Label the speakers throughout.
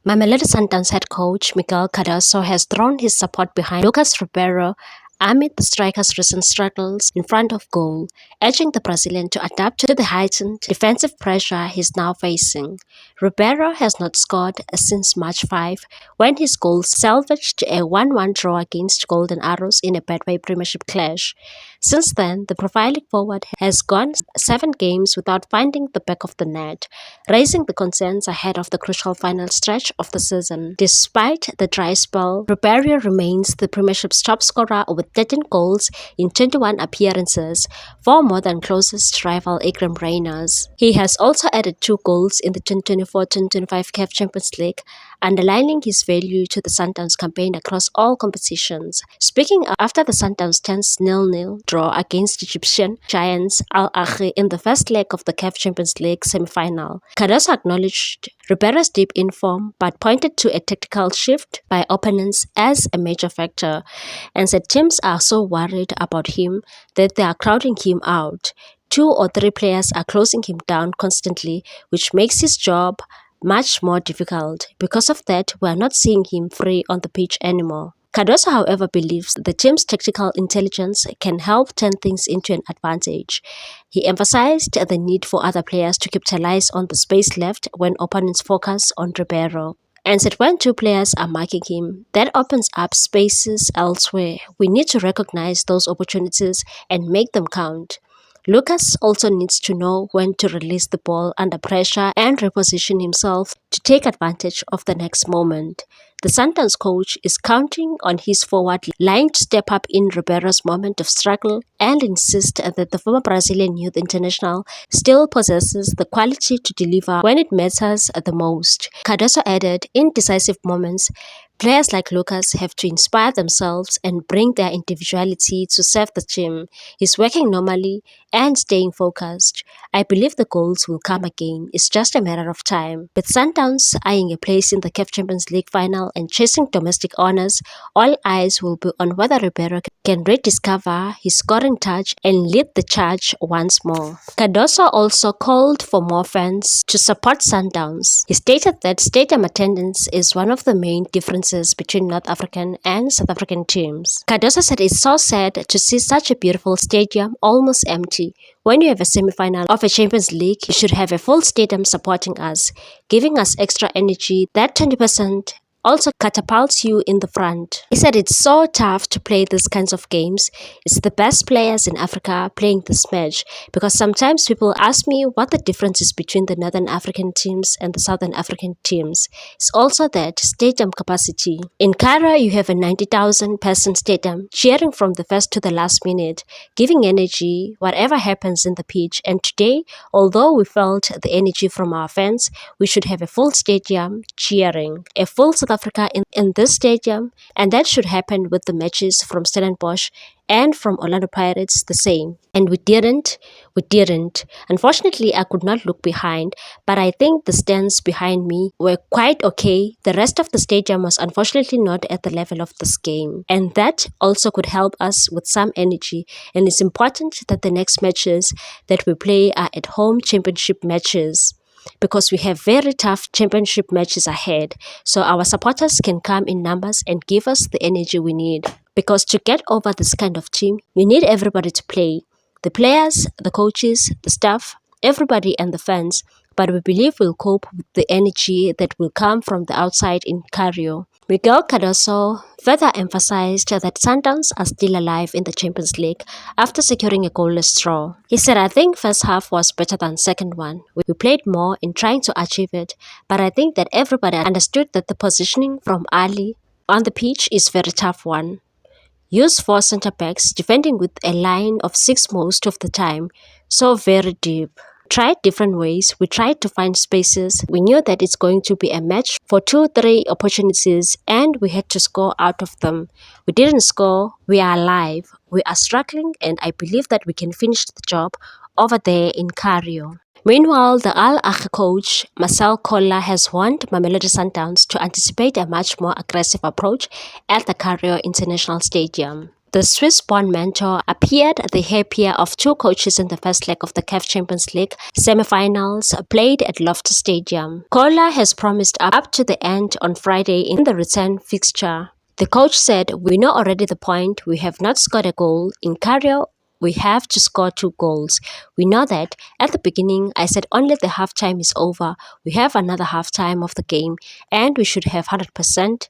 Speaker 1: Mamelodi Sundowns head coach Miguel Cardoso has thrown his support behind Lucas Ribeiro amid the striker's recent struggles in front of goal, urging the Brazilian to adapt to the heightened defensive pressure he's now facing. Ribeiro has not scored since March 5 when his goals salvaged a 1-1 draw against Golden Arrows in a Betway Premiership clash. Since then, the profiling forward has gone 7 games without finding the back of the net, raising the concerns ahead of the crucial final stretch of the season. Despite the dry spell, Ribeiro remains the Premiership's top scorer with 13 goals in 21 appearances, 4 more than closest rival Ekrem Reyners. He has also added 2 goals in the 2024-2025 CAF Champions League, underlining his value to the Sundowns campaign across all competitions. Speaking after the Sundowns' tense 0-0 draw against Egyptian giants Ahl Ahly in the first leg of the CAF Champions League semi-final, Cardoso acknowledged Ribeiro's deep in form but pointed to a tactical shift by opponents as a major factor and said teams are so worried about him that they are crowding him out. 2 or 3 players are closing him down constantly, which makes his job much more difficult. Because of that, we are not seeing him free on the pitch anymore. Cardoso, however, believes the team's tactical intelligence can help turn things into an advantage. He emphasized the need for other players to capitalize on the space left when opponents focus on Ribeiro, and said when 2 players are marking him, that opens up spaces elsewhere. We need to recognize those opportunities and make them count. Lucas also needs to know when to release the ball under pressure and reposition himself to take advantage of the next moment. The Sundowns coach is counting on his forward line to step up in Ribeiro's moment of struggle and insist that the former Brazilian youth international still possesses the quality to deliver when it matters the most. Cardoso added, in decisive moments, players like Lucas have to inspire themselves and bring their individuality to serve the team. He's working normally and staying focused. I believe the goals will come again. It's just a matter of time. With Sundowns eyeing a place in the CAF Champions League final and chasing domestic honors, all eyes will be on whether Ribeiro can rediscover his scoring touch and lead the charge once more. Cardoso also called for more fans to support Sundowns. He stated that stadium attendance is one of the main differences between North African and South African teams. Cardoso said it's so sad to see such a beautiful stadium almost empty. When you have a semi-final of a Champions League, you should have a full stadium supporting us, giving us extra energy. That 20% also catapults you in the front. He said it's so tough to play these kinds of games. It's the best players in Africa playing this match, because sometimes people ask me what the difference is between the Northern African teams and the Southern African teams. It's also that stadium capacity. In cario, you have a 90,000 person stadium cheering from the first to the last minute, giving energy whatever happens in the pitch. And today, although we felt the energy from our fans, we should have a full stadium cheering. A full South Africa in this stadium, and that should happen with the matches from Stellenbosch and from Orlando Pirates the same. And we didn't. Unfortunately, I could not look behind, but I think the stands behind me were quite okay. The rest of the stadium was unfortunately not at the level of this game, and that also could help us with some energy. And it's important that the next matches that we play are at home championship matches, because we have very tough championship matches ahead, so our supporters can come in numbers and give us the energy we need. Because to get over this kind of team, we need everybody to play. The players, the coaches, the staff, everybody and the fans. But we believe we'll cope with the energy that will come from the outside in cario. Miguel Cardoso further emphasized that Sundowns are still alive in the Champions League after securing a goalless draw. He said, I think first half was better than second one. We played more in trying to achieve it, but I think that everybody understood that the positioning from Ahly on the pitch is very tough one. Use 4 centre-backs, defending with a line of 6 most of the time, so very deep. Tried different ways. We tried to find spaces. We knew that it's going to be a match for 2-3 opportunities, and we had to score out of them. We didn't score. We are alive. We are struggling, and I believe that we can finish the job over there in cario. Meanwhile, the Ahl Ahly coach Marcel Koller has warned Mamelodi Sundowns to anticipate a much more aggressive approach at the Cario International Stadium. The Swiss-born mentor appeared the happier of two coaches in the first leg of the CAF Champions League semi-finals played at Loftus Stadium. Kohler has promised up to the end on Friday in the return fixture. The coach said, "We know already the point. We have not scored a goal. In cario, we have to score 2 goals. We know that. At the beginning, I said only the halftime is over. We have another halftime of the game, and we should have 100%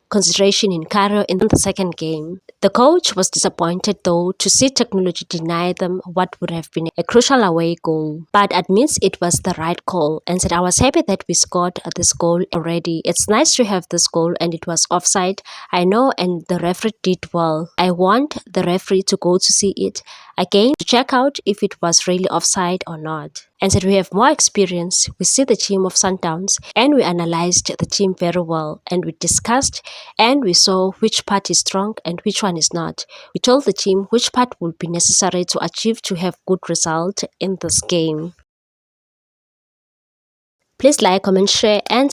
Speaker 1: concentration in cario in the second game." The coach was disappointed though to see technology deny them what would have been a crucial away goal, but admits it was the right call and said, "I was happy that we scored this goal already. It's nice to have this goal and it was offside. I know, and the referee did well. I want the referee to go to see it again to check out if it was really offside or not." And said, "We have more experience. We see the team of Sundowns and we analyzed the team very well and we discussed and we saw which part is strong and which one is not. We told the team which part would be necessary to achieve to have good result in this game." Please like, comment, share and